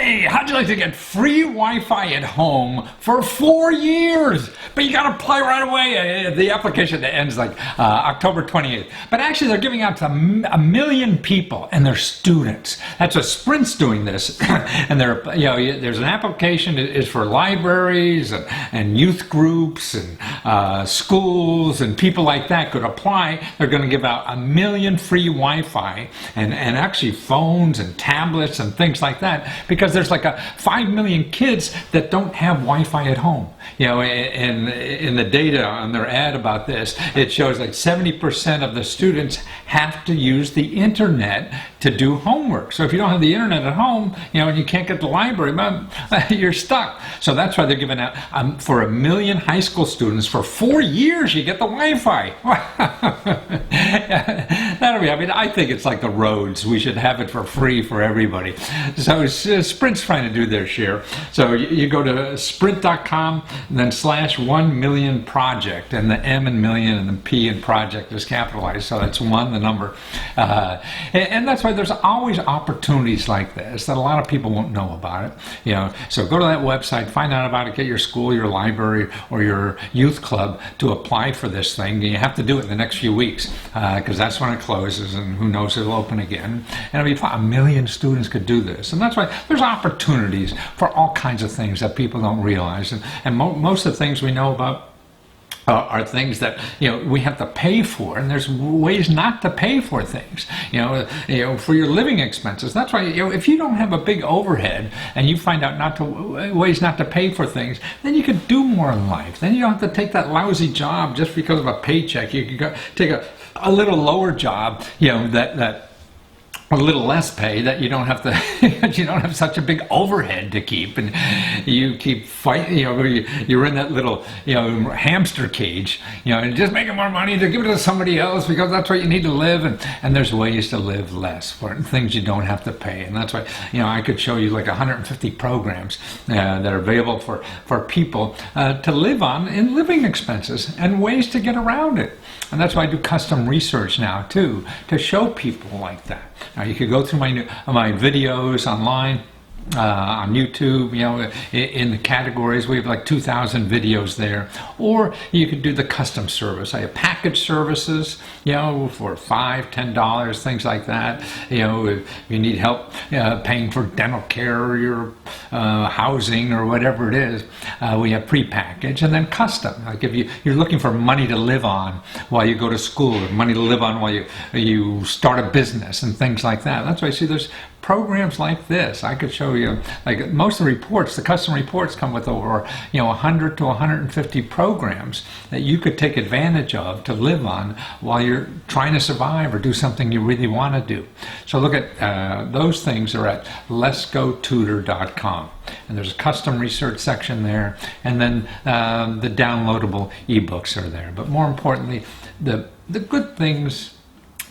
Hey, how'd you like to get free Wi-Fi at home for 4 years? But you got to apply right away. The application ends like October 28th. But actually, they're giving out to a million people, and they're students. That's what Sprint's doing this. And there's an application that is for libraries and youth groups and schools and people like that could apply. They're going to give out 1 million free Wi-Fi and actually phones and tablets and things like that, because there's like 5 million kids that don't have Wi-Fi at home. In the data on their ad about this, it shows like 70% of the students have to use the internet to do homework. So if you don't have the internet at home, and you can't get to the library, you're stuck. So that's why they're giving out for 1 million high school students for 4 years. You get the Wi-Fi. I think it's like the roads. We should have it for free for everybody. So Sprint's trying to do their share. So you go to sprint.com and then /1 million project, and the M in million and the P in project is capitalized. So that's one, the number. And that's why there's always opportunities like this that a lot of people won't know about it. So go to that website, find out about it, get your school, your library, or your youth club to apply for this thing. And you have to do it in the next few weeks because that's when it closes, and who knows, it'll open again. And 1 million students could do this. And that's why there's opportunities for all kinds of things that people don't realize. And most of the things we know about are things that we have to pay for, and there's ways not to pay for things. For your living expenses. That's why if you don't have a big overhead and you find out ways not to pay for things, then you could do more in life. Then you don't have to take that lousy job just because of a paycheck. You could go take a little lower job, that a little less pay, that you don't have to you don't have such a big overhead to keep, and you keep fighting, you're in that little hamster cage, and just making more money to give it to somebody else because that's what you need to live, and there's ways to live less for things you don't have to pay. And that's why I could show you like 150 programs that are available for people to live on in living expenses and ways to get around it. And that's why I do custom research now too, to show people like that. Now you could go through my videos online, on YouTube, in the categories. We have like 2,000 videos there. Or you could do the custom service. I have package services, for $5, $10, things like that. If you need help paying for dental care or your housing or whatever it is, we have pre-packaged. And then custom, like if you're looking for money to live on while you go to school, or money to live on while you start a business and things like that. That's why I see there's programs like this. I could show you, like most of the reports, the custom reports come with over 100 to 150 programs that you could take advantage of to live on while you're trying to survive or do something you really want to do. So look at those things are at leskotutor.com, and there's a custom research section there, and then the downloadable ebooks are there. But more importantly, the good things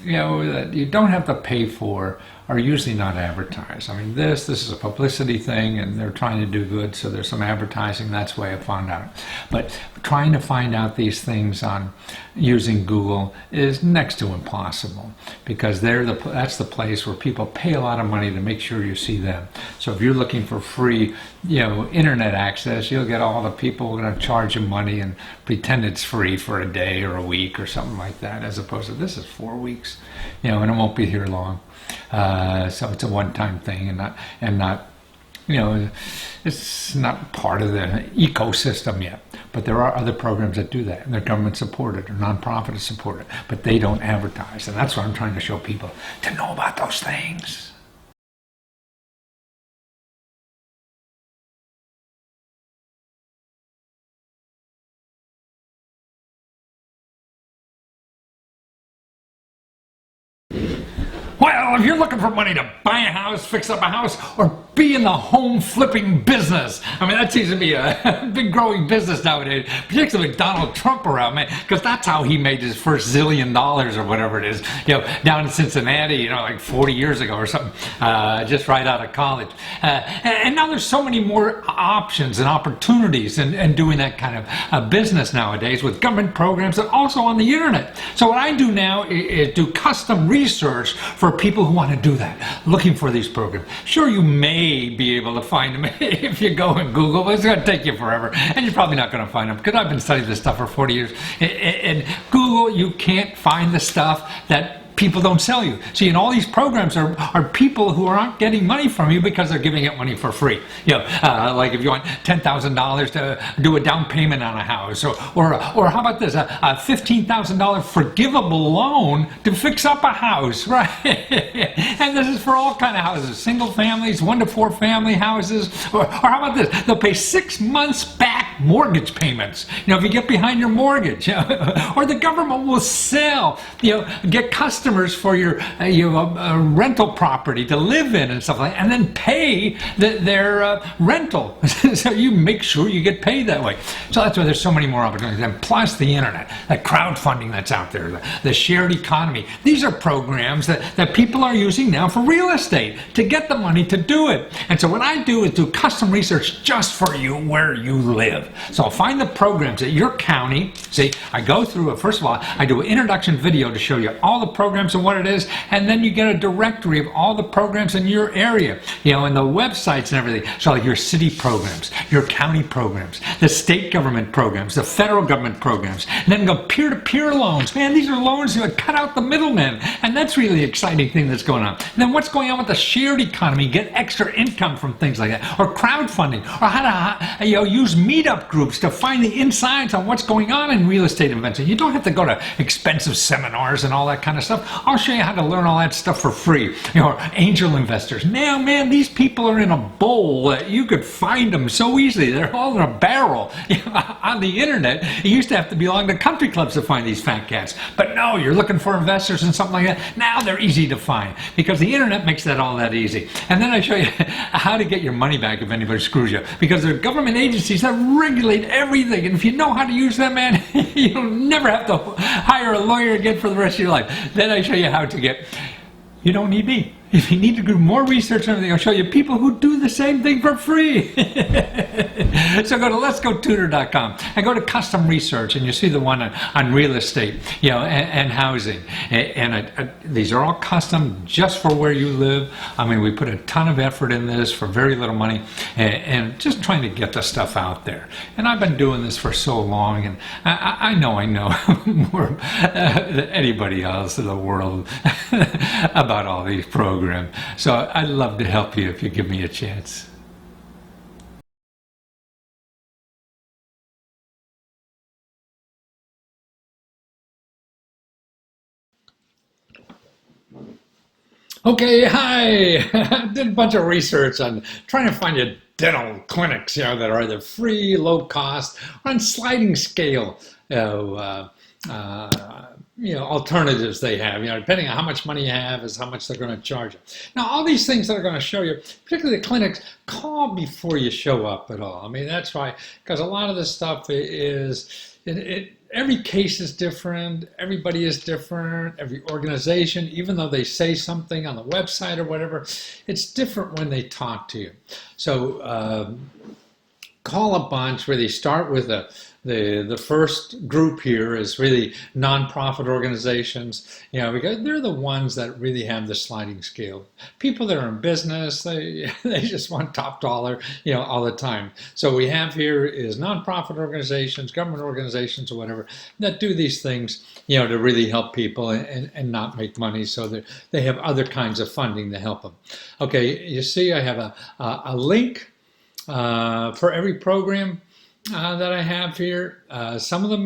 that you don't have to pay for are usually not advertised. I mean, this is a publicity thing, and they're trying to do good, so there's some advertising. That's the way I found out. But trying to find out these things on using Google is next to impossible, because that's the place where people pay a lot of money to make sure you see them. So if you're looking for free, internet access, you'll get all the people who are going to charge you money and pretend it's free for a day or a week or something like that, as opposed to this is 4 weeks, and it won't be here long. So it's a one-time thing, and not it's not part of the ecosystem yet. But there are other programs that do that, and they're government supported or nonprofit supported, but they don't advertise. And that's what I'm trying to show people, to know about those things. Well, if you're looking for money to buy a house, fix up a house, or be in the home flipping business, I mean, that seems to be a big growing business nowadays, particularly with Donald Trump around, man, because that's how he made his first $1 zillion or whatever it is, down in Cincinnati, like 40 years ago or something, just right out of college. And now there's so many more options and opportunities in doing that kind of business nowadays with government programs and also on the internet. So what I do now is do custom research for people who want to do that, looking for these programs. Sure, you may may be able to find them if you go and Google, but it's going to take you forever, and you're probably not going to find them, because I've been studying this stuff for 40 years. In Google, you can't find the stuff that people don't sell you. See, and all these programs are people who aren't getting money from you because they're giving it money for free. Like if you want $10,000 to do a down payment on a house, or how about this, a $15,000 forgivable loan to fix up a house, right? And this is for all kind of houses, single families, 1 to 4 family houses, or how about this? They'll pay 6 months back mortgage payments. If you get behind your mortgage, or the government will sell, get customers for your rental property to live in and stuff like that, and then pay their rental. So you make sure you get paid that way. So that's why there's so many more opportunities. And plus the internet, the crowdfunding that's out there, the shared economy. These are programs that people are using now for real estate to get the money to do it. And so what I do is do custom research just for you where you live. So I'll find the programs at your county. See, I go through it. First of all, I do an introduction video to show you all the programs and what it is, and then you get a directory of all the programs in your area, and the websites and everything. So like your city programs, your county programs, the state government programs, the federal government programs, and then go peer-to-peer loans. Man, these are loans that cut out the middlemen, and that's really the exciting thing that's going on. And then what's going on with the shared economy, get extra income from things like that, or crowdfunding, or how to use meetup groups to find the insights on what's going on in real estate investing. You don't have to go to expensive seminars and all that kind of stuff. I'll show you how to learn all that stuff for free. Angel investors. Now, man, these people are in a bowl. You could find them so easily. They're all in a barrel. On the internet, you used to have to belong to country clubs to find these fat cats. But no, you're looking for investors and something like that. Now they're easy to find because the internet makes that all that easy. And then I show you how to get your money back if anybody screws you, because there are government agencies that regulate everything. And if you know how to use them, man, you'll never have to hire a lawyer again for the rest of your life. Then I show you how to get, you don't need me. If you need to do more research and everything, I'll show you people who do the same thing for free. So go to LeskoTutor.com and go to custom research, and you see the one on real estate, and housing. And these are all custom just for where you live. I mean, we put a ton of effort in this for very little money, and just trying to get the stuff out there. And I've been doing this for so long, and I know more than anybody else in the world about all these programs. So I'd love to help you if you give me a chance. Okay, hi. I did a bunch of research on trying to find you dental clinics, that are either free, low cost, or on sliding scale, alternatives they have, depending on how much money you have is how much they're going to charge you. Now, all these things that are going to show you, particularly the clinics, call before you show up at all. I mean, that's why, because a lot of this stuff is, every case is different, everybody is different, every organization, even though they say something on the website or whatever, it's different when they talk to you. So call a bunch where they start with the first group here is really nonprofit organizations, because they're the ones that really have the sliding scale. People that are in business, they just want top dollar, all the time. So we have here is nonprofit organizations, government organizations, or whatever, that do these things, to really help people and not make money. So they have other kinds of funding to help them. Okay, you see I have a link for every program that I have here. Some of them,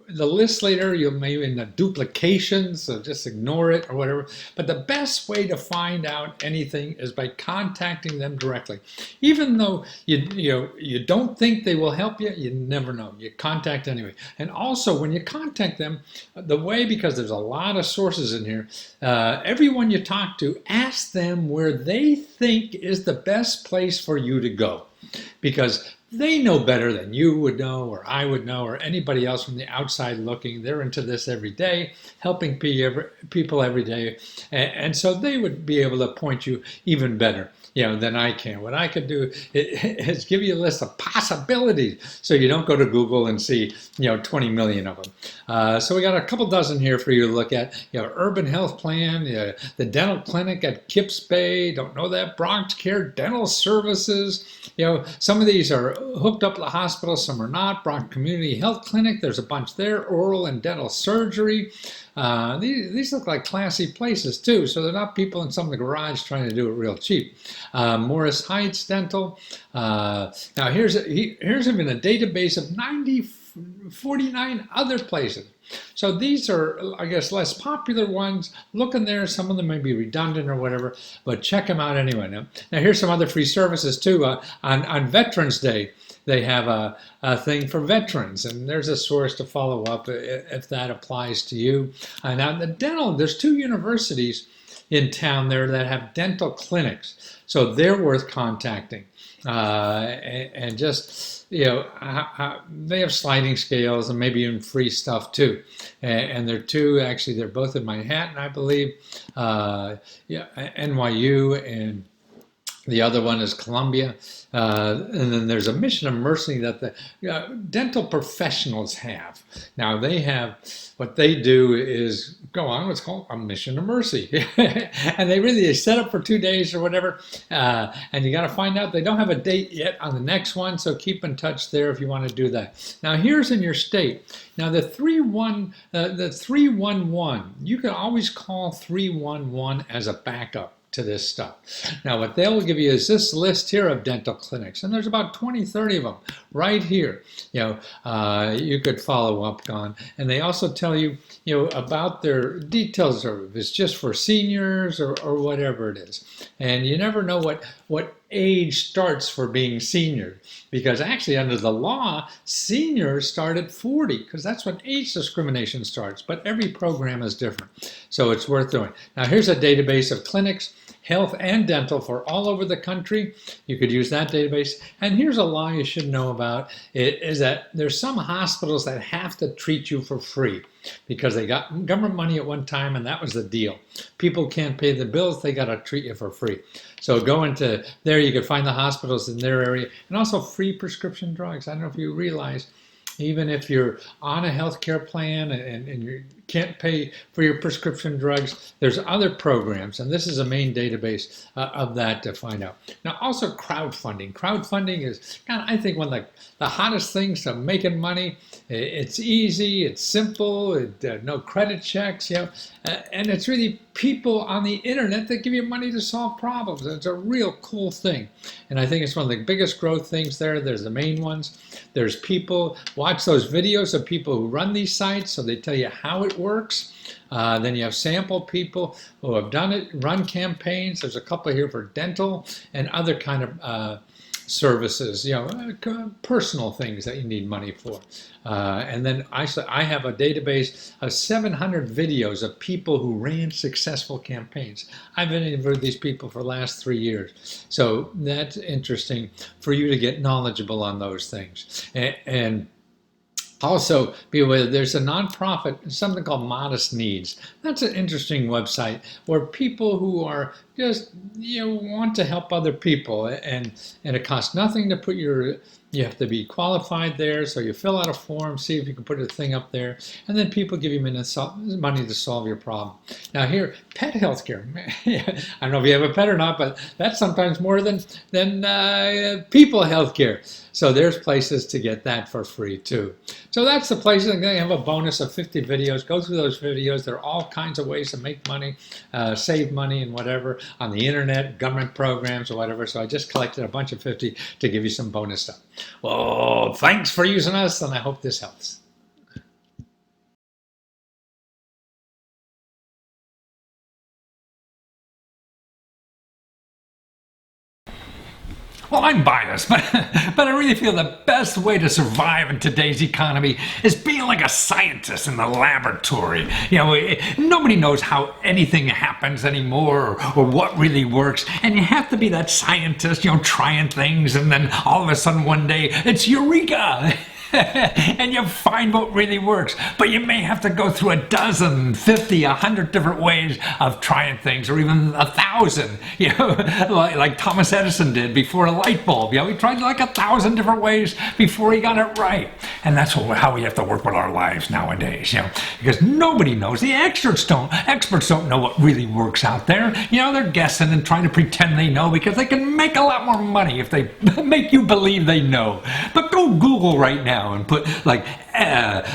the list later, you may in the duplications, so just ignore it or whatever. But the best way to find out anything is by contacting them directly. Even though you don't think they will help you, you never know. You contact anyway. And also, when you contact them, because there's a lot of sources in here, everyone you talk to, ask them where they think is the best place for you to go. Because they know better than you would know, or I would know, or anybody else from the outside looking. They're into this every day, helping people every day. And so they would be able to point you even better. than I can. What I could do is give you a list of possibilities so you don't go to Google and see, 20 million of them. So we got a couple dozen here for you to look at. Urban Health Plan, the dental clinic at Kips Bay, don't know that, Bronx Care Dental Services. Some of these are hooked up to the hospital, some are not. Bronx Community Health Clinic, there's a bunch there. Oral and dental surgery. These look like classy places too, so they're not people in some of the garage trying to do it real cheap. Morris Heights Dental. Now here's even a database of 49 other places. So these are, I guess, less popular ones. Look in there. Some of them may be redundant or whatever, but check them out anyway. Now here's some other free services too. On Veterans Day, they have a thing for veterans, and there's a source to follow up if that applies to you. Now the dental, there's 2 universities in town there that have dental clinics, so they're worth contacting. And just, they have sliding scales and maybe even free stuff too. And they're 2, actually, they're both in Manhattan, I believe. NYU, and the other one is Columbia. And then there's a Mission of Mercy that the dental professionals have. Now they have, what they do is go on what's called a Mission of Mercy. And they set up for 2 days or whatever. And you got to find out, they don't have a date yet on the next one, so keep in touch there if you want to do that. Now here's in your state. Now the 311, you can always call 311 as a backup to this stuff. Now what they'll give you is this list here of dental clinics, and there's about 20, 30 of them right here. You could follow up on, and they also tell you, about their details, or if it's just for seniors or whatever it is. And you never know what age starts for being senior, because actually under the law, seniors start at 40, because that's when age discrimination starts, but every program is different. So it's worth doing. Now here's a database of clinics, health and dental, for all over the country. You could use that database. And here's a law you should know about, is that there's some hospitals that have to treat you for free because they got government money at one time, and that was the deal. People can't pay the bills, they got to treat you for free. So go into there, you can find the hospitals in their area, and also free prescription drugs. I don't know if you realize, even if you're on a health care plan and you can't pay for your prescription drugs, there's other programs, and this is a main database of that to find out. Now also crowdfunding. Crowdfunding is I think one of the hottest things to making money. It's easy, it's simple, no credit checks, and it's really people on the internet that give you money to solve problems. It's a real cool thing, and I think it's one of the biggest growth things there. There's the main ones. There's people, watch those videos of people who run these sites, so they tell you how it works. Then you have sample people who have done it, run campaigns. There's a couple here for dental and other kind of services, personal things that you need money for. And then I have a database of 700 videos of people who ran successful campaigns. I've interviewed these people for the last 3 years. So that's interesting for you to get knowledgeable on those things. And also, be aware there's a nonprofit, something called Modest Needs. That's an interesting website where people who are just, want to help other people, and it costs nothing to put you have to be qualified there, so you fill out a form, see if you can put a thing up there, and then people give you money to solve your problem. Now here, pet healthcare. I don't know if you have a pet or not, but that's sometimes more than people healthcare. So there's places to get that for free too. So that's the places. I'm going to have a bonus of 50 videos. Go through those videos. There are all kinds of ways to make money, save money and whatever on the internet, government programs or whatever. So I just collected a bunch of 50 to give you some bonus stuff. Well, thanks for using us, and I hope this helps. Well, I'm biased, but I really feel the best way to survive in today's economy is being like a scientist in the laboratory. Nobody knows how anything happens anymore or what really works, and you have to be that scientist, trying things, and then all of a sudden one day it's eureka! and you find what really works. But you may have to go through a dozen, 50, 100 different ways of trying things, or even 1,000, like Thomas Edison did before a light bulb. He tried like 1,000 different ways before he got it right. And that's how we have to work with our lives nowadays, because nobody knows. The experts don't know what really works out there. They're guessing and trying to pretend they know because they can make a lot more money if they make you believe they know. But go Google right now and put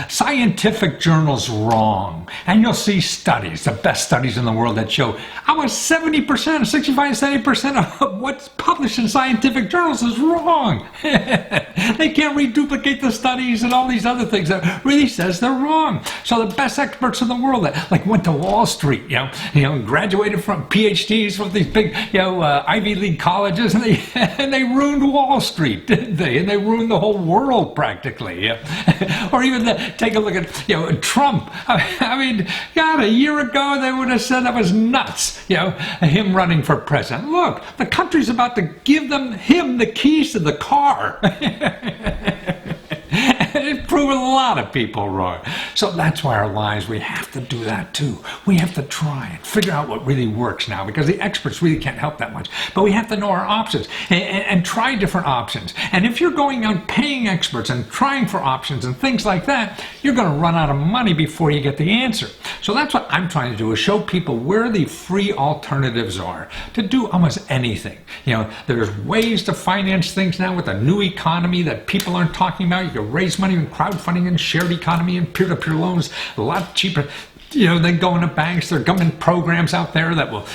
scientific journals wrong, and you'll see studies, the best studies in the world, that show almost 70%, 65-70% of what's published in scientific journals is wrong. They can't reduplicate the studies and all these other things that really says they're wrong. So the best experts in the world that went to Wall Street, graduated from PhDs from these big Ivy League colleges, and they ruined Wall Street, didn't they? And they ruined the whole world practically. Or even take a look at Trump. I mean, God, a year ago they would have said that was nuts, him running for president. Look, the country's about to give him the keys to the car. It proved a lot of people wrong. So that's why our lives, we have to do that too. We have to try and figure out what really works now, because the experts really can't help that much. But we have to know our options and try different options. And if you're going out paying experts and trying for options and things like that, you're going to run out of money before you get the answer. So that's what I'm trying to do, is show people where the free alternatives are to do almost anything. There's ways to finance things now with a new economy that people aren't talking about. You can raise money in crowdfunding and shared economy and peer-to-peer loans a lot cheaper. Then go into banks. There are government programs out there that will,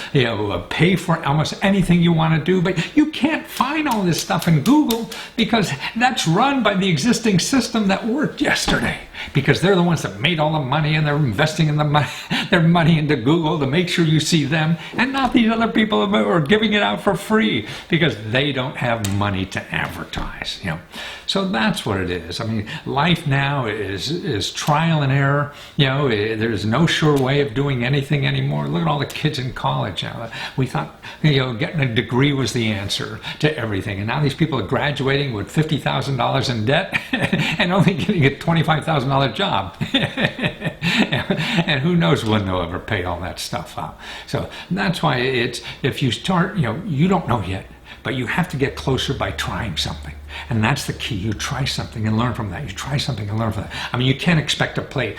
pay for almost anything you want to do. But you can't find all this stuff in Google, because that's run by the existing system that worked yesterday. Because they're the ones that made all the money, and they're investing in their money into Google to make sure you see them, and not these other people who are giving it out for free because they don't have money to advertise. So that's what it is. I mean, life now is trial and error. There's no sure way of doing anything anymore. Look at all the kids in college. We thought getting a degree was the answer to everything, and now these people are graduating with $50,000 in debt and only getting a $25,000 job. And who knows when they'll ever pay all that stuff out. So that's why if you start, you don't know yet, but you have to get closer by trying something. And that's the key. You try something and learn from that. You try something and learn from that. I mean, you can't expect to play,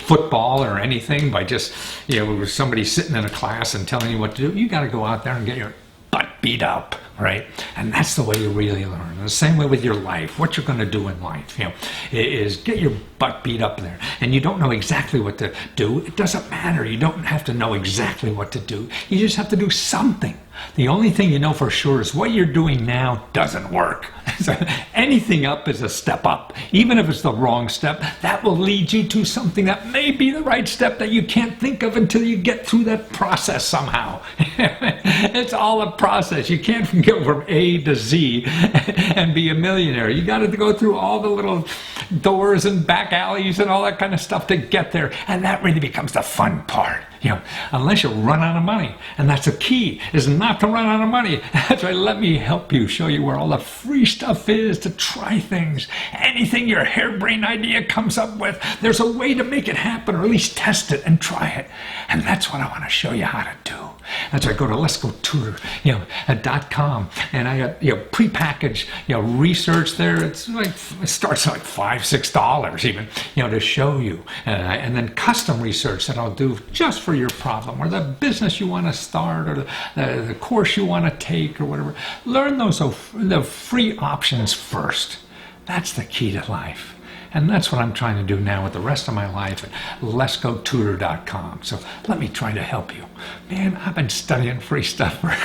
football or anything by just, with somebody sitting in a class and telling you what to do. You got to go out there and get your butt beat up, right? And that's the way you really learn. And the same way with your life. What you're going to do in life, is get your butt beat up there. And you don't know exactly what to do. It doesn't matter. You don't have to know exactly what to do. You just have to do something. The only thing you know for sure is what you're doing now doesn't work. So anything up is a step up. Even if it's the wrong step, that will lead you to something that may be the right step that you can't think of until you get through that process somehow. It's all a process. You can't go from A to Z and be a millionaire. You got to go through all the little doors and back alleys and all that kind of stuff to get there. And that really becomes the fun part. Unless you run out of money. And that's the key, is not to run out of money. That's why let me help you, show you where all the free stuff is to try things. Anything your harebrained idea comes up with, there's a way to make it happen, or at least test it and try it. And that's what I want to show you how to do. That's why I go to leskotutor.com, and I got prepackaged research there. It starts at like $5-6 even to show you, and then custom research that I'll do just for your problem, or the business you want to start, or the course you want to take, or whatever. Learn the free options first. That's the key to life. And that's what I'm trying to do now with the rest of my life at leskotutor.com. So let me try to help you. Man, I've been studying free stuff for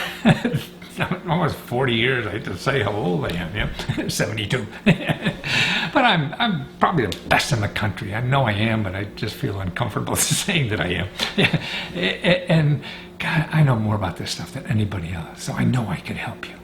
almost 40 years. I hate to say how old I am, 72. But I'm probably the best in the country. I know I am, but I just feel uncomfortable saying that I am. And God, I know more about this stuff than anybody else, so I know I can help you.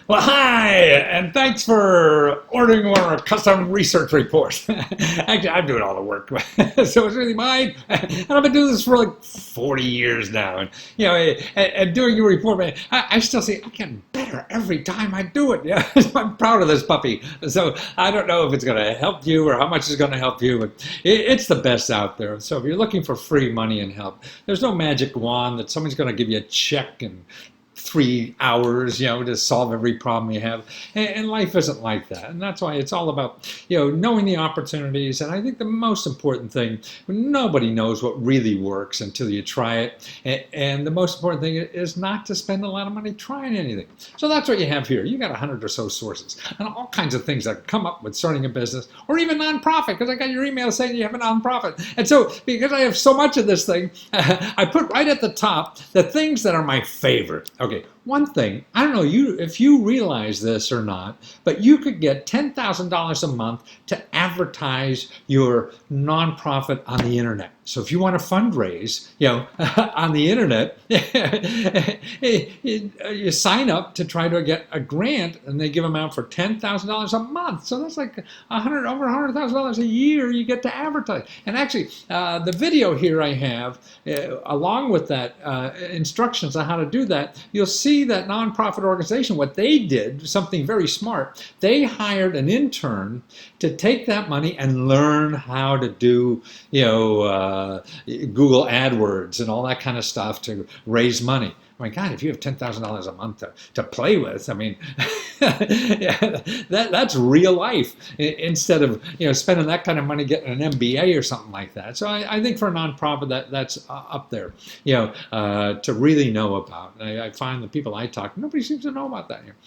Well, hi, and thanks for ordering one of our custom research reports. Actually, I'm doing all the work, so it's really mine. And I've been doing this for like 40 years now, and and doing your report, man, I still see I'm getting better every time I do it. Yeah, I'm proud of this puppy. So I don't know if it's going to help you or how much it's going to help you, but it's the best out there. So if you're looking for free money and help, there's no magic wand that somebody's going to give you a check and 3 hours, to solve every problem you have. And life isn't like that. And that's why it's all about, knowing the opportunities. And I think the most important thing, nobody knows what really works until you try it. And the most important thing is not to spend a lot of money trying anything. So that's what you have here. You got 100 or so sources and all kinds of things that come up with starting a business or even nonprofit, because I got your email saying you have a nonprofit. And so because I have so much of this thing, I put right at the top the things that are my favorite. Okay, one thing, I don't know if you realize this or not, but you could get $10,000 a month to advertise your nonprofit on the internet. So if you want to fundraise, on the internet, you sign up to try to get a grant, and they give them out for $10,000 a month. So that's like over $100,000 a year you get to advertise. And actually, the video here I have, along with that instructions on how to do that, you'll see that nonprofit organization, what they did, something very smart. They hired an intern to take that money and learn how to do, Google AdWords and all that kind of stuff to raise money. My God, if you have $10,000 a month to play with, I mean, that's real life instead of spending that kind of money getting an MBA or something like that. So I think for a nonprofit that's up there, to really know about. And I find the people I talk, nobody seems to know about that here.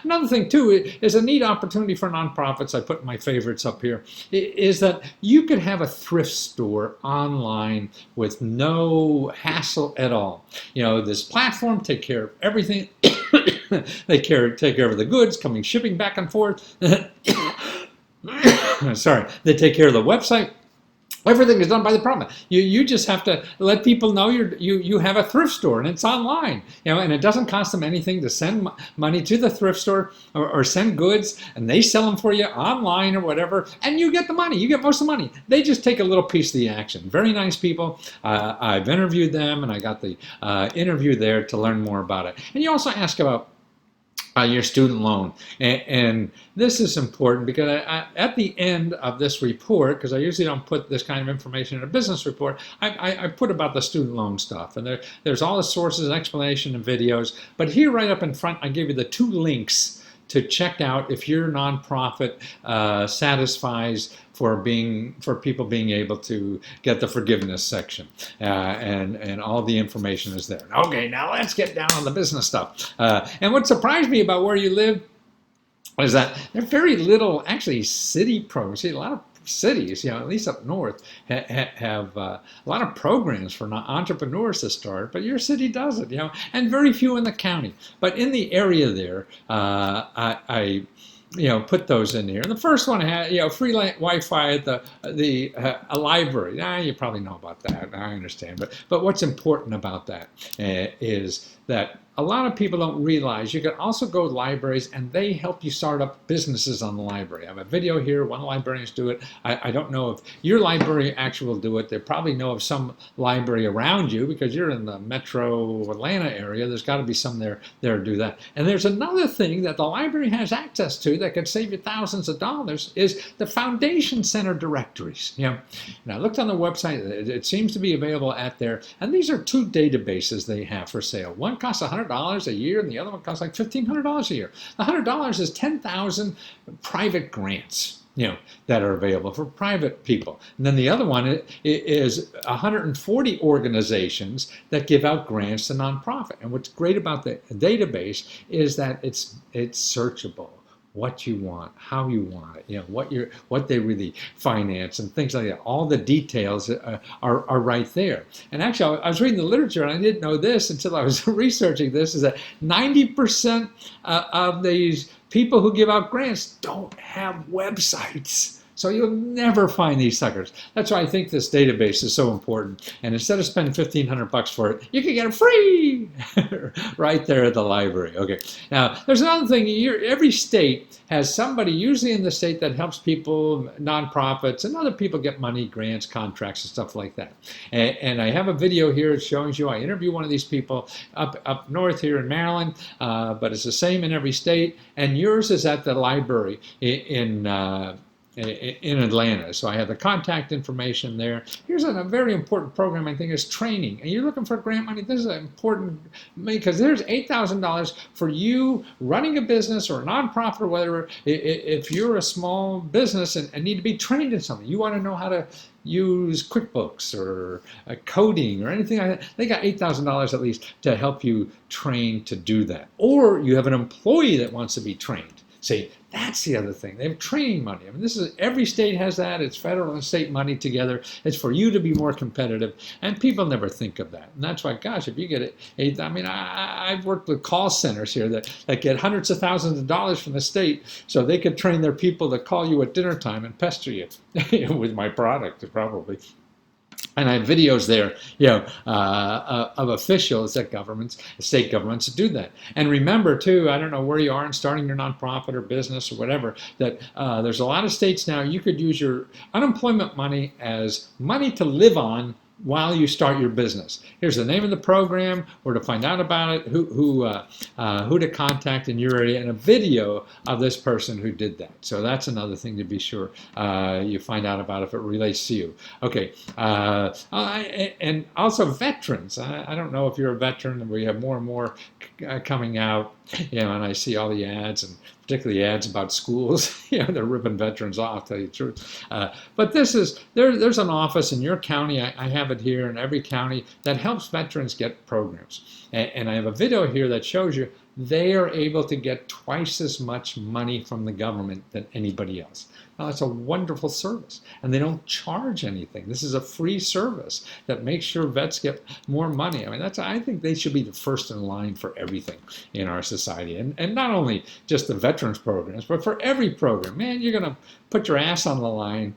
Another thing too is a neat opportunity for nonprofits. I put my favorites up here. Is that you could have a thrift store online with no hassle at all. This platform take care of everything. They take care of the goods coming shipping back and forth. Sorry, they take care of the website. Everything is done by the promise. You just have to let people know you have a thrift store and it's online, and it doesn't cost them anything to send money to the thrift store or send goods, and they sell them for you online or whatever, and you get the money. You get most of the money. They just take a little piece of the action. Very nice people. I've interviewed them, and I got the interview there to learn more about it. And you also ask about your student loan. And this is important because at the end of this report, because I usually don't put this kind of information in a business report, I put about the student loan stuff. And there's all the sources and explanation and videos. But here right up in front, I give you the 2 links to check out if your nonprofit satisfies for people being able to get the forgiveness section, and all the information is there. Okay, now let's get down on the business stuff. And what surprised me about where you live is that there are very little actually city programs. See, a lot of cities, at least up north, have a lot of programs for entrepreneurs to start, but your city doesn't, and very few in the county. But in the area there, I put those in here. And the first one had, free Wi-Fi at a library. You probably know about that. I understand. But what's important about that is that a lot of people don't realize you can also go to libraries and they help you start up businesses on the library. I have a video here. One librarians do it. I don't know if your library actually will do it. They probably know of some library around you because you're in the metro Atlanta area. There's got to be some there to do that. And there's another thing that the library has access to that could save you thousands of dollars is the foundation center directories. And I looked on the website. It seems to be available at there. And these are 2 databases they have for sale. One costs $100 a year, and the other one costs like $1,500 a year. The $100 is 10,000 private grants, that are available for private people. And then the other one is 140 organizations that give out grants to nonprofit. And what's great about the database is that it's searchable. What you want, how you want it, what they really finance and things like that. All the details are right there. And actually, I was reading the literature, and I didn't know this until I was researching this, is that 90% of these people who give out grants don't have websites. So you'll never find these suckers. That's why I think this database is so important. And instead of spending $1,500 for it, you can get it free right there at the library. Okay. Now, there's another thing. Every state has somebody, usually in the state, that helps people, nonprofits, and other people get money, grants, contracts, and stuff like that. And I have a video here that shows you. I interview one of these people up north here in Maryland, but it's the same in every state. And yours is at the library in Atlanta. So I have the contact information there. Here's a very important program, I think, is training. And you're looking for grant money. This is important because there's $8,000 for you running a business or a nonprofit or whatever. If you're a small business and need to be trained in something, you want to know how to use QuickBooks or coding or anything like that, they got $8,000 at least to help you train to do that. Or you have an employee that wants to be trained. See, that's the other thing. They have training money. I mean, this is, every state has that. It's federal and state money together. It's for you to be more competitive, and people never think of that. And that's why, gosh, if you get it, I mean, I've worked with call centers here that get hundreds of thousands of dollars from the state so they could train their people to call you at dinner time and pester you with my product, probably. And I have videos there, of officials at governments, state governments, to do that. And remember, too, I don't know where you are in starting your nonprofit or business or whatever, that there's a lot of states now you could use your unemployment money as money to live on while you start your business. Here's the name of the program, where to find out about it, who to contact in your area, and a video of this person who did that. So that's another thing to be sure you find out about if it relates to you. Okay, and also veterans. I don't know if you're a veteran, and we have more and more coming out, and I see all the ads, and particularly ads about schools. They're ripping veterans off, to tell you the truth. But there's an office in your county. I have it here in every county that helps veterans get programs. And I have a video here that shows you they are able to get twice as much money from the government than anybody else. Now, it's a wonderful service, and they don't charge anything. This is a free service that makes sure vets get more money. I mean, I think they should be the first in line for everything in our society, and not only just the veterans programs, but for every program. Man, you're going to put your ass on the line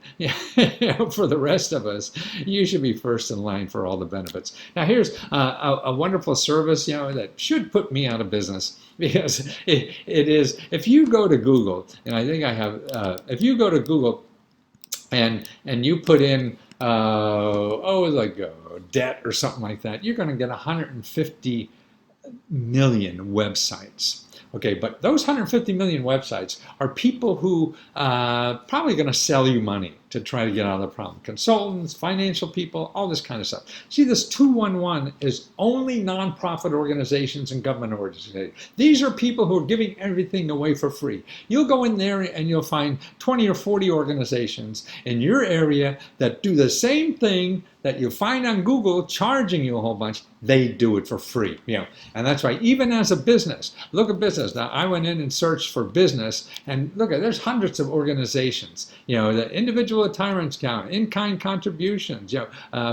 for the rest of us. You should be first in line for all the benefits. Now, here's a wonderful service, that should put me out of business, because it is, if you go to Google, and I think I have, if you go to Google and you put in, debt or something like that, you're going to get 150 million websites. Okay, but those 150 million websites are people who probably going to sell you money to try to get out of the problem. Consultants, financial people, all this kind of stuff. See, this 211 is only nonprofit organizations and government organizations. These are people who are giving everything away for free. You'll go in there and you'll find 20 or 40 organizations in your area that do the same thing that you find on Google charging you a whole bunch. They do it for free, and that's why even as a business, look at business. Now, I went in and searched for business, and look, there's hundreds of organizations, the individual retirement account, in-kind contributions,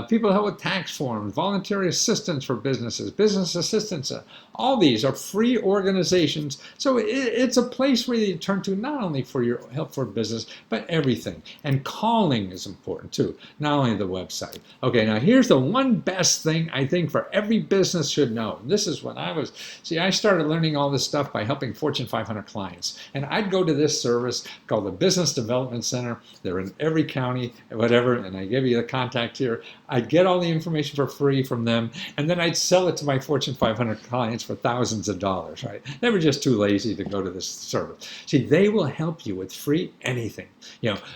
people help with tax forms, voluntary assistance for businesses, business assistance. All these are free organizations. So it's a place where you turn to not only for your help for business, but everything. And calling is important too, not only the website. Okay, now here's the one best thing I think for every business should know. And this is when I started learning all this stuff by helping Fortune 500 clients. And I'd go to this service called the Business Development Center. They're in every county, whatever, and I give you the contact here. I'd get all the information for free from them, and then I'd sell it to my Fortune 500 clients for thousands of dollars, right? They were just too lazy to go to this service. See, they will help you with free anything,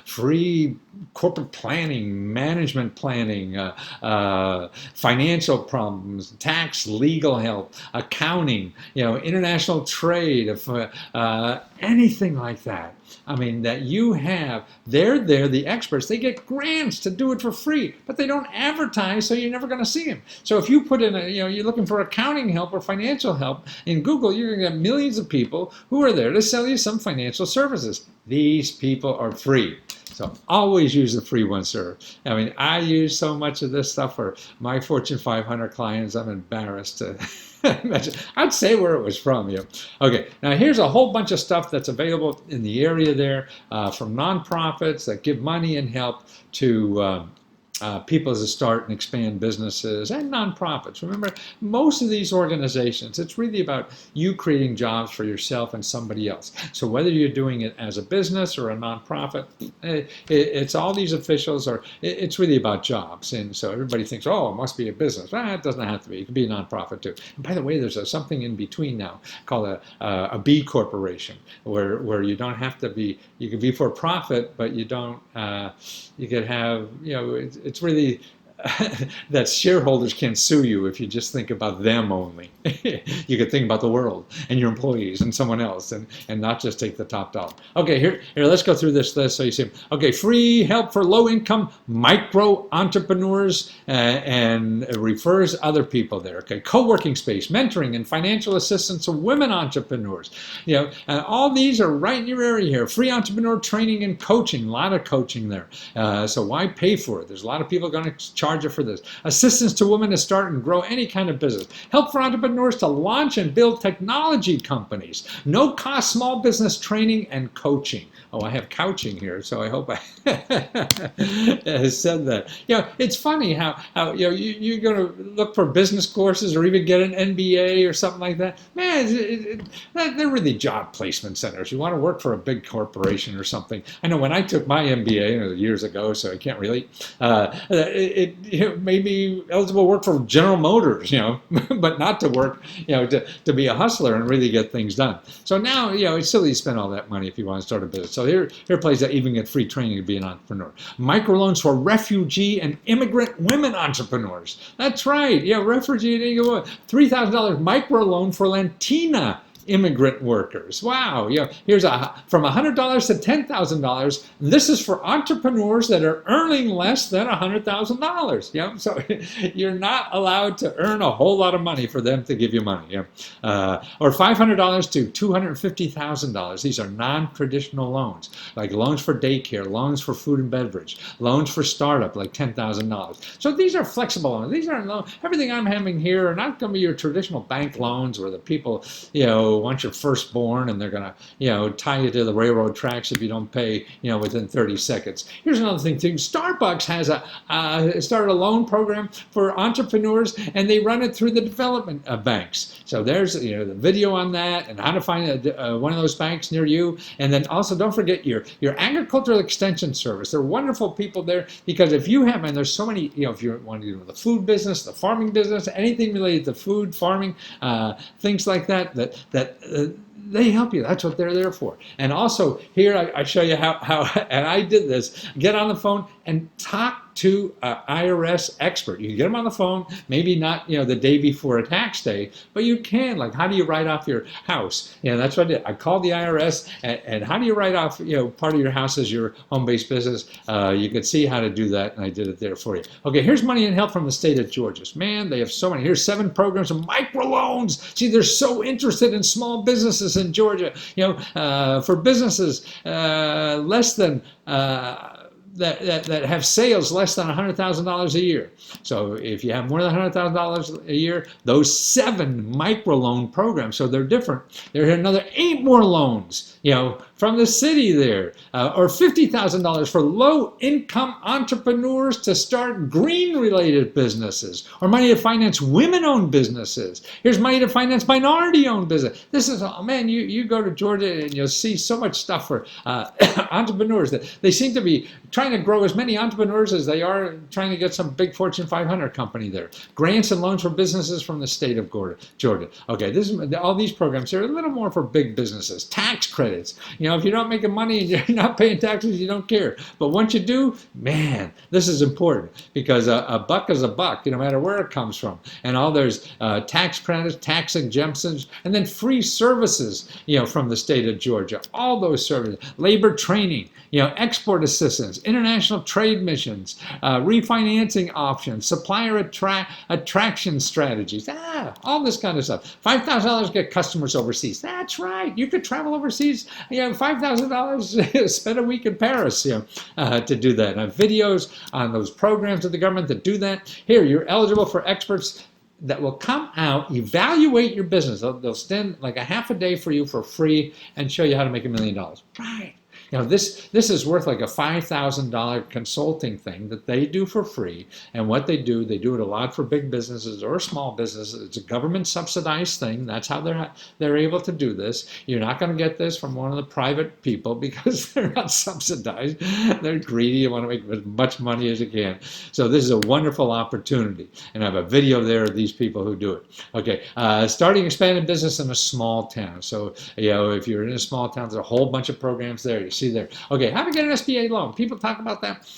free corporate planning, management planning, financial problems, tax, legal help, accounting, international trade, anything like that. I mean, that you have, they're the experts. They get grants to do it for free, but they don't advertise, so you're never going to see them. So if you put in you're looking for accounting help or financial help in Google, you're going to get millions of people who are there to sell you some financial services. These people are free. So always use the free one, sir. I mean, I use so much of this stuff for my Fortune 500 clients, I'm embarrassed to mention. I'd say where it was from. Okay, now here's a whole bunch of stuff that's available in the area there, from nonprofits that give money and help to people to start and expand businesses, and nonprofits. Remember, most of these organizations, it's really about you creating jobs for yourself and somebody else. So whether you're doing it as a business or a nonprofit, it's all these officials, or it's really about jobs. And so everybody thinks, oh, it must be a business. Well, it doesn't have to be. It can be a nonprofit too. And by the way, there's something in between now called a B corporation, where you don't have to be, you can be for profit, but you don't, you could have, it's really that shareholders can't sue you if you just think about them only. You could think about the world and your employees and someone else, and not just take the top dollar. Okay, here, let's go through this list so you see. Okay, free help for low-income micro entrepreneurs, and refers other people there. Okay, co-working space, mentoring, and financial assistance to women entrepreneurs. All these are right in your area here. Free entrepreneur training and coaching, a lot of coaching there. So why pay for it? There's a lot of people going to charge you for this. Assistance to women to start and grow any kind of business. Help for entrepreneurs to launch and build technology companies. No cost small business training and coaching. Oh, I have couching here, so I hope I said that. It's funny how you're going to look for business courses or even get an MBA or something like that. Man, they're really job placement centers. You want to work for a big corporation or something. I know when I took my MBA years ago, so I can't really, it made me eligible to work for General Motors, but not to work, to be a hustler and really get things done. So now, it's silly to spend all that money if you want to start a business. So here are places that even get free training to be an entrepreneur. Microloans for refugee and immigrant women entrepreneurs. That's right. Refugee, $3,000 microloan for Latina immigrant workers. Wow. Here's from $100 to $10,000. This is for entrepreneurs that are earning less than $100,000. So you're not allowed to earn a whole lot of money for them to give you money. Or $500 to $250,000. These are non-traditional loans, like loans for daycare, loans for food and beverage, loans for startup, like $10,000. So these are flexible loans. These aren't loans. Everything I'm having here are not going to be your traditional bank loans where the people, want your firstborn and they're going to, tie you to the railroad tracks if you don't pay, within 30 seconds. Here's another thing too. Starbucks has started a loan program for entrepreneurs, and they run it through the development banks. So there's, the video on that and how to find one of those banks near you. And then also don't forget your agricultural extension service. They're wonderful people there, because if you have, and there's so many, if you want to do the food business, the farming business, anything related to food, farming, things like that they help you. That's what they're there for. And also here I show you how and I did this. Get on the phone and talk to an IRS expert. You can get them on the phone, maybe not the day before a tax day, but you can. Like, how do you write off your house? That's what I did. I called the IRS, and how do you write off part of your house as your home-based business? You could see how to do that, and I did it there for you. Okay, here's money and help from the state of Georgia. Man, they have so many. Here's 7 programs of microloans. See, they're so interested in small businesses in Georgia. For businesses less than that have sales less than $100,000 a year. So if you have more than $100,000 a year, those 7 microloan programs. So they're different. There are another 8 more loans, from the city there, or $50,000 for low-income entrepreneurs to start green-related businesses, or money to finance women-owned businesses. Here's money to finance minority-owned business. This is, oh man, you go to Georgia and you'll see so much stuff for entrepreneurs that they seem to be trying to grow as many entrepreneurs as they are trying to get some big Fortune 500 company there. Grants and loans for businesses from the state of Georgia. Okay, all these programs are a little more for big businesses. Tax credits. If you're not making money and you're not paying taxes, you don't care. But once you do, man, this is important, because a buck is a buck, no matter where it comes from. And all there's tax credits, tax exemptions, and then free services, from the state of Georgia. All those services, labor training, export assistance, international trade missions, refinancing options, supplier attraction strategies, all this kind of stuff. $5,000 get customers overseas. That's right. You could travel overseas, $5,000, spend a week in Paris, to do that. And videos on those programs of the government that do that. Here, you're eligible for experts that will come out, evaluate your business. They'll spend like a half a day for you for free and show you how to make $1 million. Right. This is worth like a $5,000 consulting thing that they do for free. And what they do it a lot for big businesses or small businesses. It's a government subsidized thing. That's how they're able to do this. You're not going to get this from one of the private people because they're not subsidized. They're greedy. You want to make as much money as you can. So this is a wonderful opportunity. And I have a video there of these people who do it. Okay, starting expanding business in a small town. So, if you're in a small town, there's a whole bunch of programs there. You see there. Okay, how to get an SBA loan. People talk about that,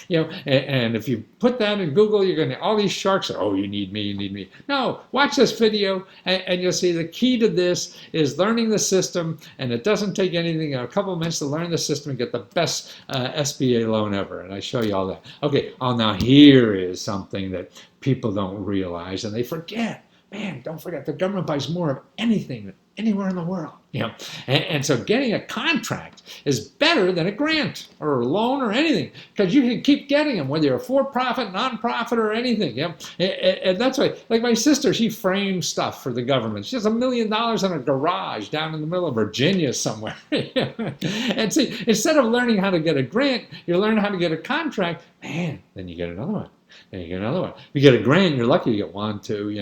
and if you put that in Google, you're going to, all these sharks are, oh, you need me. No, watch this video, and you'll see the key to this is learning the system, and it doesn't take anything, a couple of minutes to learn the system and get the best SBA loan ever, and I show you all that. Okay, now here is something that people don't realize, and they forget. Man, don't forget, the government buys more of anything than anywhere in the world. And so getting a contract is better than a grant or a loan or anything, because you can keep getting them, whether you're a for-profit, non-profit, or anything. And that's why, like my sister, she frames stuff for the government. She has $1 million in a garage down in the middle of Virginia somewhere. And see, instead of learning how to get a grant, you learn how to get a contract. Man, then you get another one. And you get another one. You get a grant, you're lucky you get one, two,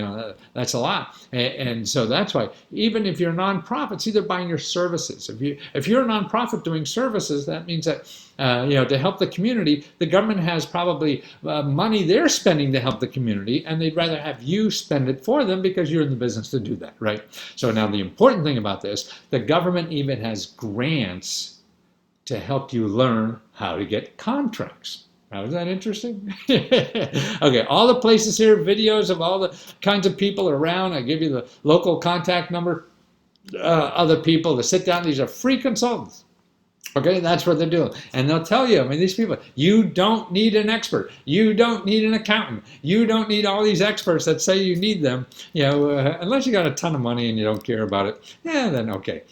that's a lot. And so that's why, even if you're a nonprofit, see, they're buying your services. If you're a nonprofit doing services, that means that, to help the community, the government has probably money they're spending to help the community, and they'd rather have you spend it for them because you're in the business to do that, right? So now the important thing about this, the government even has grants to help you learn how to get contracts. Now, is that interesting? Okay, all the places here, videos of all the kinds of people around. I give you the local contact number, other people to sit down. These are free consultants. Okay, that's what they're doing. And they'll tell you, these people, you don't need an expert. You don't need an accountant. You don't need all these experts that say you need them. Unless you got a ton of money and you don't care about it, then okay.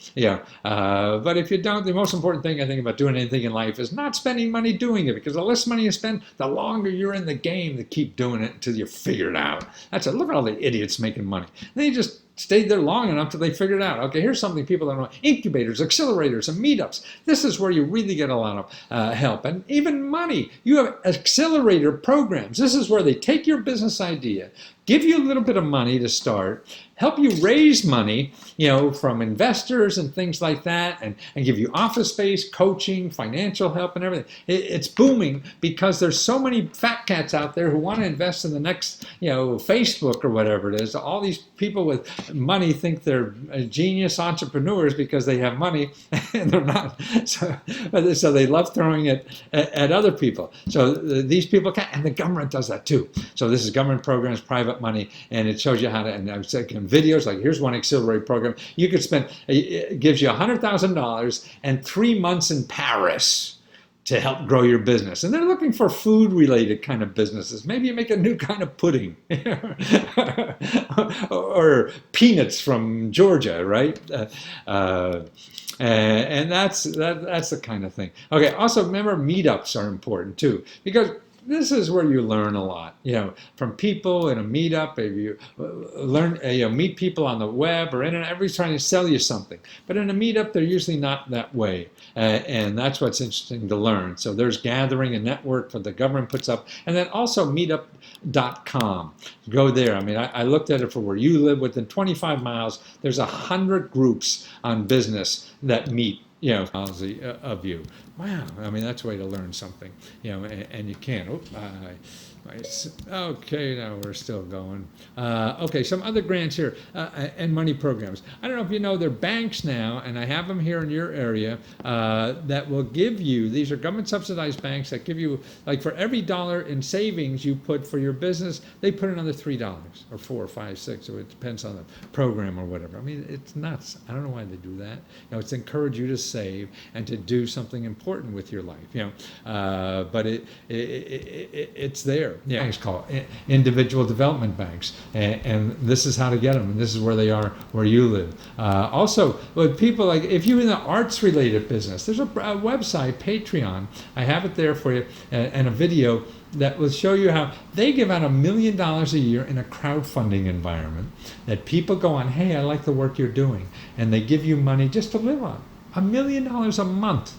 But if you don't, the most important thing I think about doing anything in life is not spending money doing it, because the less money you spend, the longer you're in the game to keep doing it until you figure it out. That's it. Look at all the idiots making money. They just stayed there long enough till they figured it out. Okay, here's something people don't know. Incubators, accelerators, and meetups. This is where you really get a lot of help. And even money. You have accelerator programs. This is where they take your business idea, give you a little bit of money to start, help you raise money, from investors and things like that, and give you office space, coaching, financial help, and everything. It's booming because there's so many fat cats out there who want to invest in the next, Facebook or whatever it is. All these people with money think they're genius entrepreneurs because they have money, and they're not. So they love throwing it at other people. So these people can, and the government does that too. So this is government programs, private money, and it shows you how to, and I was saying videos, like here's one accelerator program. You could spend, it gives you $100,000 and 3 months in Paris to help grow your business. And they're looking for food-related kind of businesses. Maybe you make a new kind of pudding or peanuts from Georgia, right? And that's the kind of thing. Okay, also remember meetups are important too, because this is where you learn a lot, from people in a meetup. If you learn, meet people on the web or internet, everybody's trying to sell you something. But in a meetup, they're usually not that way. And that's what's interesting to learn. So there's gathering, a network that the government puts up. And then also meetup.com. Go there. I looked at it for where you live. Within 25 miles, there's 100 groups on business that meet. Of you. Wow, that's a way to learn something, and you can. Okay, now we're still going. Okay, some other grants here and money programs. I don't know if you know, there are banks now, and I have them here in your area, that will give you, these are government subsidized banks that give you, like for every $1 in savings you put for your business, they put another $3 or 4 or 5, 6, or it depends on the program or whatever. It's nuts. I don't know why they do that. It's to encourage you to save and to do something important with your life. But it's there. here. Yeah, it's called individual development banks, and this is how to get them, and this is where they are where you live. Also, with people like if you're in the arts-related business, there's a website, Patreon. I have it there for you, and a video that will show you how they give out $1 million a year in a crowdfunding environment. That people go on, hey, I like the work you're doing, and they give you money just to live on. $1 million a month.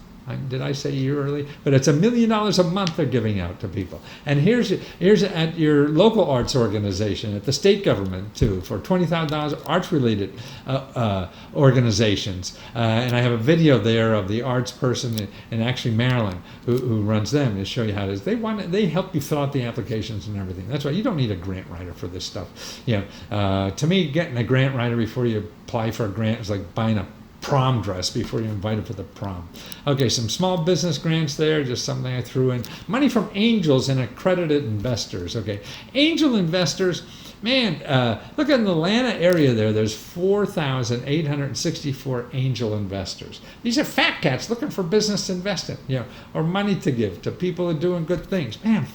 Did I say year early? But it's $1 million a month they're giving out to people. And here's at your local arts organization, at the state government too, for $20,000 arts-related organizations. And I have a video there of the arts person in actually Maryland who runs them to show you how it is. They help you fill out the applications and everything. That's why you don't need a grant writer for this stuff. To me, getting a grant writer before you apply for a grant is like buying a prom dress before you're invited for the prom. Okay, some small business grants there, just something I threw in. Money from angels and accredited investors. Okay, angel investors, man, look in the Atlanta area there's 4,864 angel investors. These are fat cats looking for business to invest in, or money to give to people who are doing good things. Man,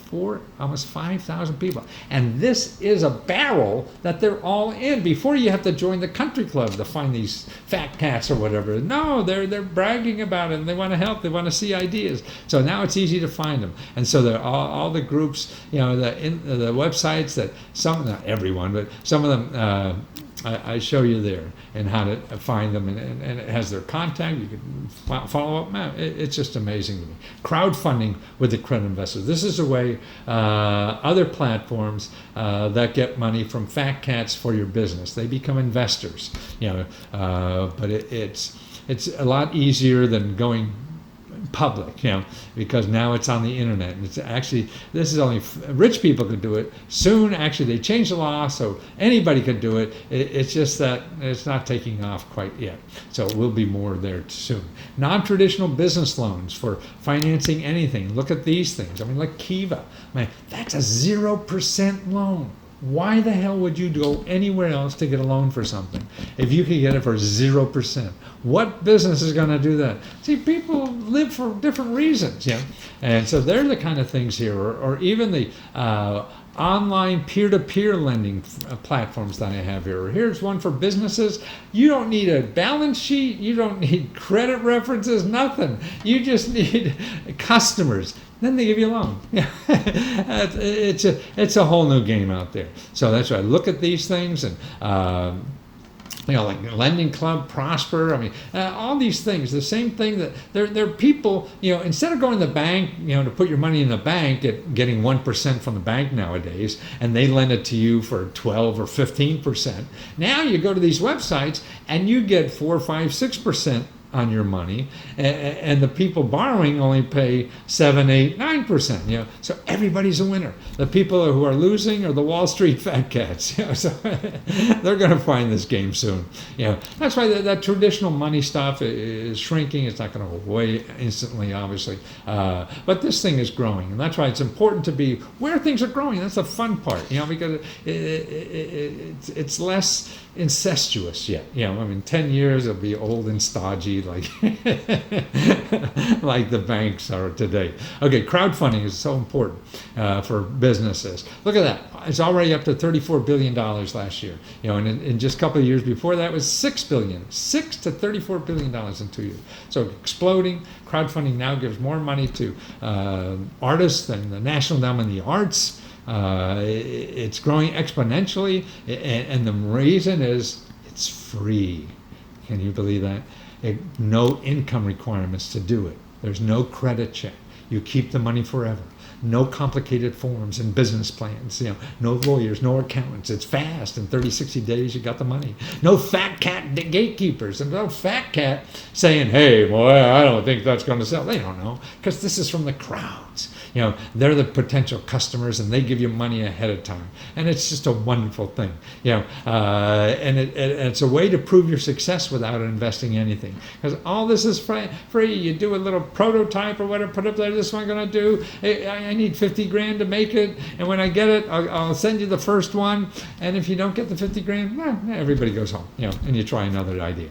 almost 5,000 people. And this is a barrel that they're all in. Before you have to join the country club to find these fat cats or whatever. No, they're bragging about it, and they want to help. They want to see ideas. So now it's easy to find them. And so they're all the groups, the websites that not everyone, but some of them I show you there and how to find them, and it has their contact. You can follow up. It's just amazing to me. Crowdfunding with the credit investors. This is a way other platforms that get money from fat cats for your business. They become investors, but it's a lot easier than going public, because now it's on the internet, and it's actually, this is only rich people could do it. Soon, actually, they changed the law so anybody could do it. It's just that it's not taking off quite yet. So it will be more there soon. Non-traditional business loans for financing anything. Look at these things. I mean, like Kiva. Man, that's a 0% loan. Why the hell would you go anywhere else to get a loan for something if you could get it for 0%? What business is going to do that? See, people live for different reasons, and so they're the kind of things here, or even the online peer-to-peer lending platforms that I have here. Here's one for businesses. You don't need a balance sheet. You don't need credit references, nothing. You just need customers. Then they give you a loan. It's a whole new game out there. So that's why I look at these things, and like Lending Club, Prosper. I mean, all these things. The same thing that they're people. Instead of going to the bank, to put your money in the bank, getting 1% from the bank nowadays, and they lend it to you for 12 or 15%. Now you go to these websites and you get 4, 5, 6% on your money, and the people borrowing only pay 7, 8, 9%. So everybody's a winner. The people who are losing are the Wall Street fat cats. So they're going to find this game soon. That's why that traditional money stuff is shrinking. It's not going to go away instantly, obviously, but this thing is growing, and that's why it's important to be where things are growing. That's the fun part, because it's less incestuous yet. 10 years it'll be old and stodgy like the banks are today. Okay, crowdfunding is so important for businesses. Look at that. It's already up to $34 billion last year. And in just a couple of years before that, it was $6 billion. $6 to $34 billion in 2 years. So exploding. Crowdfunding now gives more money to artists than the National Endowment of the Arts. It's growing exponentially, and the reason is it's free. Can you believe that? No income requirements to do it. There's no credit check. You keep the money forever. No complicated forms and business plans. No lawyers, no accountants. It's fast. In 30, 60 days, you got the money. No fat cat gatekeepers, and no fat cat saying, "Hey, boy, I don't think that's going to sell." They don't know, because this is from the crowds. They're the potential customers, and they give you money ahead of time, and it's just a wonderful thing. And it's a way to prove your success without investing anything, because all this is free. You do a little prototype or whatever, put up there. This is what I'm going to do. I need 50 grand to make it, and when I get it, I'll send you the first one. And if you don't get the 50 grand, everybody goes home. And you try another idea.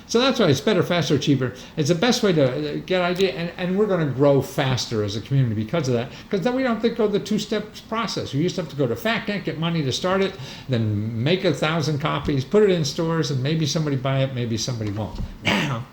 So that's why it's better, faster, cheaper. It's the best way to get idea, and we're going to grow faster as a community because of that. Because then we don't have to go the two-step process. We used to have to go to FactNet, get money to start it, then make 1,000 copies, put it in stores, and maybe somebody buy it, maybe somebody won't. Now,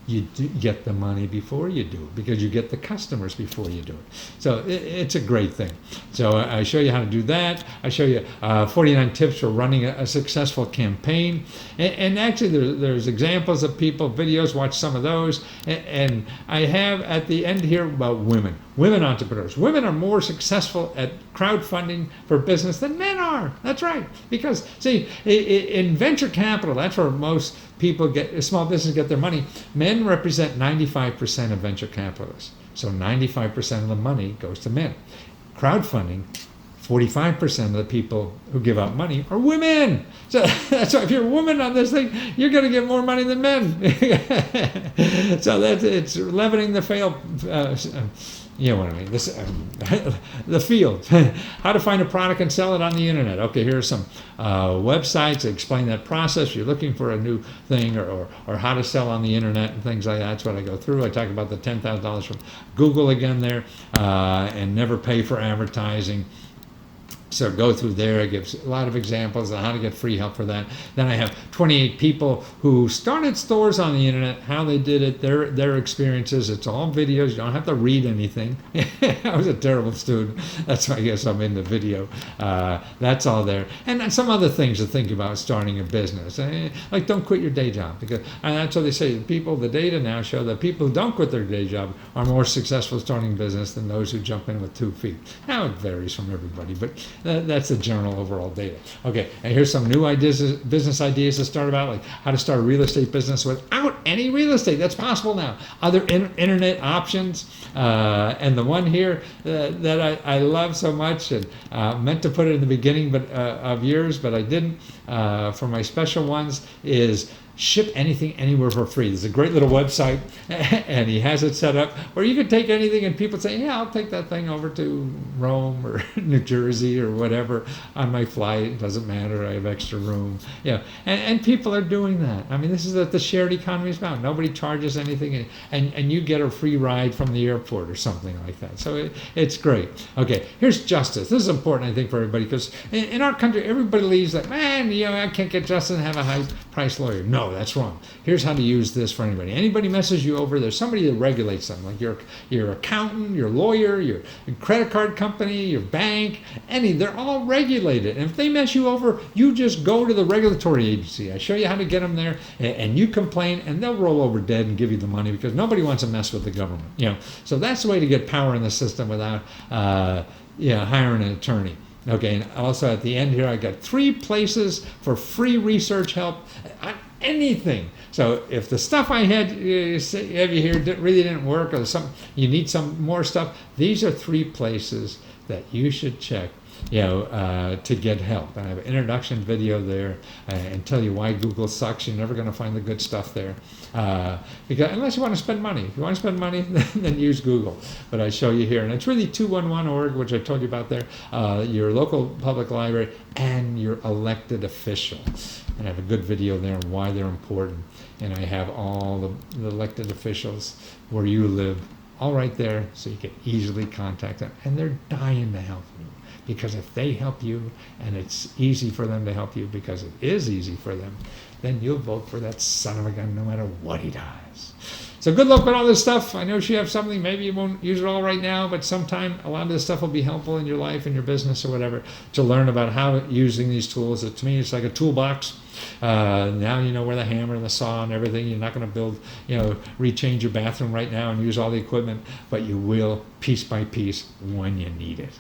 you do get the money before you do it, because you get the customers before you do it. So it's a great thing. So I show you how to do that. I show you 49 tips for running a successful campaign. And actually there's examples of people, videos, watch some of those. And I have at the end here about women entrepreneurs. Women are more successful at crowdfunding for business than men are. That's right. Because, see, in venture capital, that's where most people small business get their money. Men represent 95% of venture capitalists. So 95% of the money goes to men. Crowdfunding, 45% of the people who give out money are women. So that's why if you're a woman on this thing, you're going to get more money than men. So it's leavening the fail. You know what I mean? The field. How to find a product and sell it on the internet. Okay, here are some websites that explain that process. You're looking for a new thing or how to sell on the internet and things like that. That's what I go through. I talk about the $10,000 from Google again there, and never pay for advertising. So go through there. It gives a lot of examples on how to get free help for that. Then I have 28 people who started stores on the internet, how they did it, their experiences. It's all videos. You don't have to read anything. I was a terrible student. That's why I guess I'm in the video. That's all there. And some other things to think about starting a business. Like don't quit your day job. Because that's what they say. The data now show that people who don't quit their day job are more successful starting a business than those who jump in with 2 feet. Now it varies from everybody, but that's the general overall data. Okay, and here's some new ideas, business ideas to start about, like how to start a real estate business without any real estate. That's possible now. Other internet options, and the one here that I love so much, and meant to put it in the beginning of yours, but I didn't, for my special ones, is ship anything anywhere for free. There's a great little website, and he has it set up where you can take anything, and people say, yeah, I'll take that thing over to Rome or New Jersey or whatever on my flight. It doesn't matter. I have extra room. Yeah, and people are doing that. I mean, this is what the shared economy is about. Nobody charges anything, and you get a free ride from the airport or something like that. So it's great. Okay, here's justice. This is important, I think, for everybody, because in our country, everybody believes that, man, I can't get justice and have a high-priced lawyer. No, that's wrong. Here's how to use this for anybody. Anybody messes you over, there's somebody that regulates them, like your accountant, your lawyer, your credit card company, your bank, they're all regulated. And if they mess you over, you just go to the regulatory agency. I show you how to get them there, and you complain, and they'll roll over dead and give you the money, because nobody wants to mess with the government. So that's the way to get power in the system without hiring an attorney. Okay, and also at the end here, I got 3 places for free research help on anything. So if the stuff I had have you here really didn't work, or you need some more stuff, these are 3 places that you should check to get help. And I have an introduction video there and tell you why Google sucks. You're never going to find the good stuff there. Because unless you want to spend money. If you want to spend money, then use Google. But I show you here. And it's really 211.org, which I told you about there, your local public library, and your elected official. And I have a good video there on why they're important. And I have all the elected officials where you live all right there, so you can easily contact them. And they're dying to help you. Because if they help you, and it's easy for them to help you because it is easy for them, then you'll vote for that son of a gun no matter what he does. So good luck with all this stuff. I know you have something, maybe you won't use it all right now, but sometime a lot of this stuff will be helpful in your life and your business or whatever, to learn about how using these tools. To me, it's like a toolbox. Now you know where the hammer and the saw and everything. You're not going to build, rechange your bathroom right now and use all the equipment, but you will piece by piece when you need it.